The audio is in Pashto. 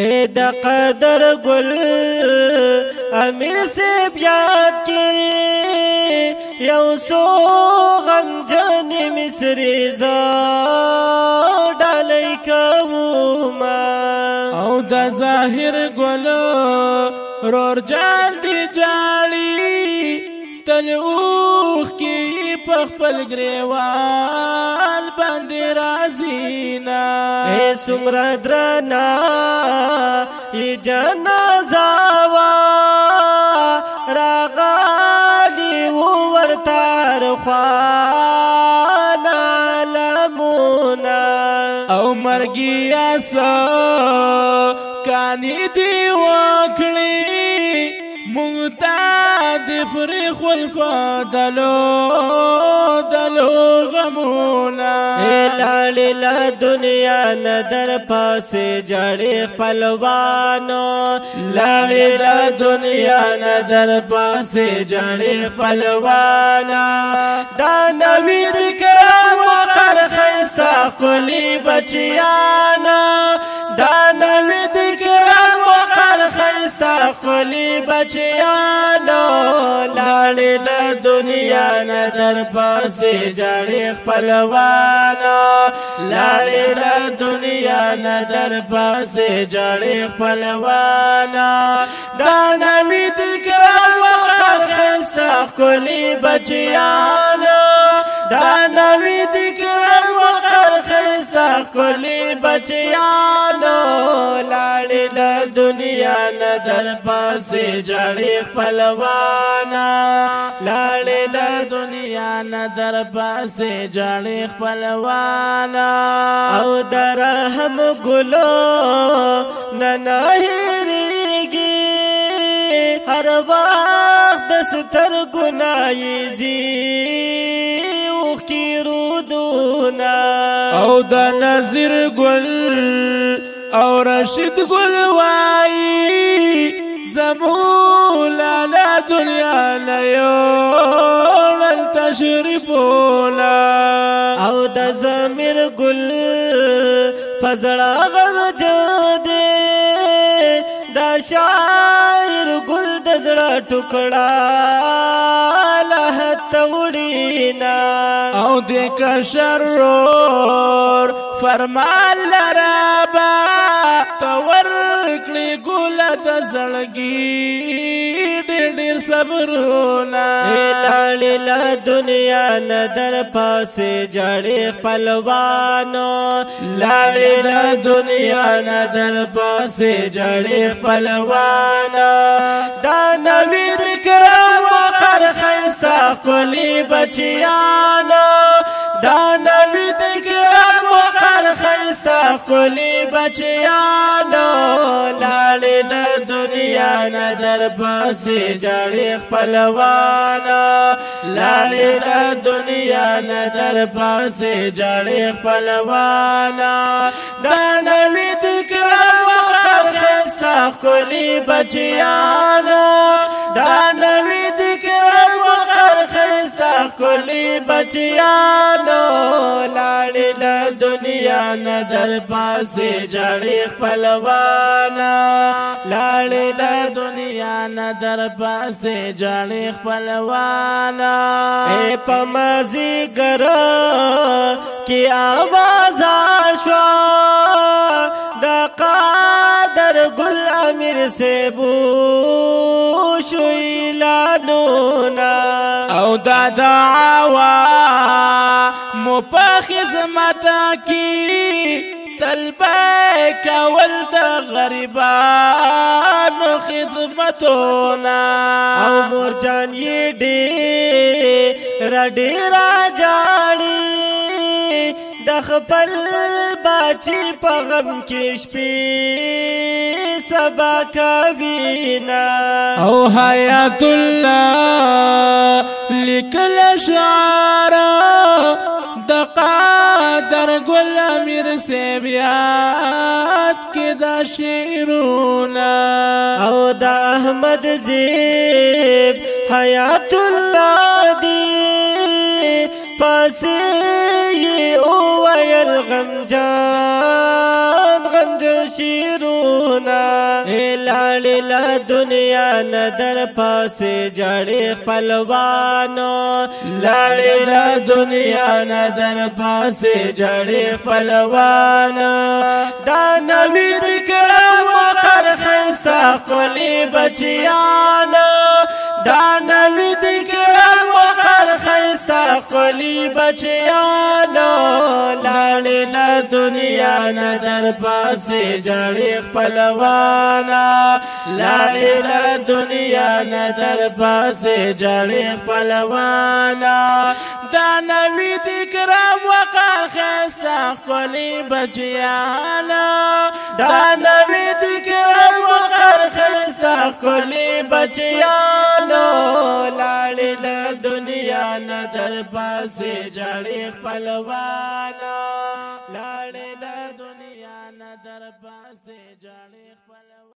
اے د قدر گل امیر سے بیاد کی یو سو غمجن مصری زا ڈالی کوما او د ظاهر گل رور جان دی جالی تل اوخ کی پخپل گریوال باندې رازینا اے سمرا درنا ای جنازه وا راغالی ورتار خوانا لمونا او مرگی آسا کانی دی وکلی مونتا دی فریخ والفادلو دلو غمونا لاړې لا دنیا ندر پاسې جړې خپلوانو لاړې لا دنیا ندر پاسې جړې خپلوانا دا نوی دکرم وقر خیستا خلی بچیانا دا نوی دکرم وقر خیستا خلی بچیانا لاړې لا دنیا ندر پاسې جړې خپلوانا لاړې لا دنیا ندر پاسې جړې خپلوانا دا نوی دکرم وقر خیستا خلی بچیانا دا نوی دکرم وقر خیستا خلی بچیانا لاړې لا دنیا ندر پاسې جړې خپلوانا لاړې لا دنیا ندر پاسې جړې خپلوانا او درهم ګلو ننهریږي هر وخت د ستر ګنایزي او کی رودونا او د نظر ګل او رشید گل وائی زمولا لا دنیا نیوڑل تشریفولا او د زمیر گل فزڑا غم جدے دا شاعر گل دزڑا ٹکڑا لہت وڑینا او دیکھ شرور فرمان لرابا تورکلی گولا دا زلگی ډېر صبرونا لاړې لا دنیا ندر پاسې جړې خپلوانو لاړې لا دنیا ندر پاسې جړې خپلوانا دا نوی دکرم وقر خیستا خلی بچیانا دا نوی دکرم وقر خیستا خلی بچیانا لاړې لا دنیا ندر پاسې جړې خپلوانا لاړې لا دنیا ندر پاسې جړې خپلوانا دا نوی دکرم وقر خیستا خلی بچیانا دا نوی دکرم وقر خیستا خلی بچیانا لاړې لا دنیا ندر پاسې جړې خپلوانا لاړې لا دنیا ندر پاسې جړې خپلوانا اے پمازی گرا کی آواز آشوا دا قادر گل امیر سے بوشوی لانونا او دا دعوا مو خدمتا کی تلبیک ولد غریبانو خدمتونا او مورجان یہ ډېر جاړي د خپل باچی په غم کې شپې سبا کوینا او حیات الله لیکل شعر د قادر گل امیر سے بیات کې دا شعرونه او د احمد زیب حیات الله دی پاسې او ویل غم جان غم شیرونا لاړې لا دنیا ندر پاسې جړې خپلوانو لاړې لا دنیا ندر پاسې جړې خپلوانو دا نوی دکرم وقر خستا خلی بچیانا دا نوی دکرم وقر خستا خلی بچیانا لاړې لا دنیا ندر پاسې جړې خپلوانا لاړې لا دنیا ندر پاسې جړې خپلوانا دا نوی دکرم وقر خستا خلی بچیانا دا نوی دکرم وقر خستا خلی بچیانا لاړې لا دنیا ندر پاسې جړې خپلوانا لاړې لا دنیا ندر پاسې جړې خپلوانا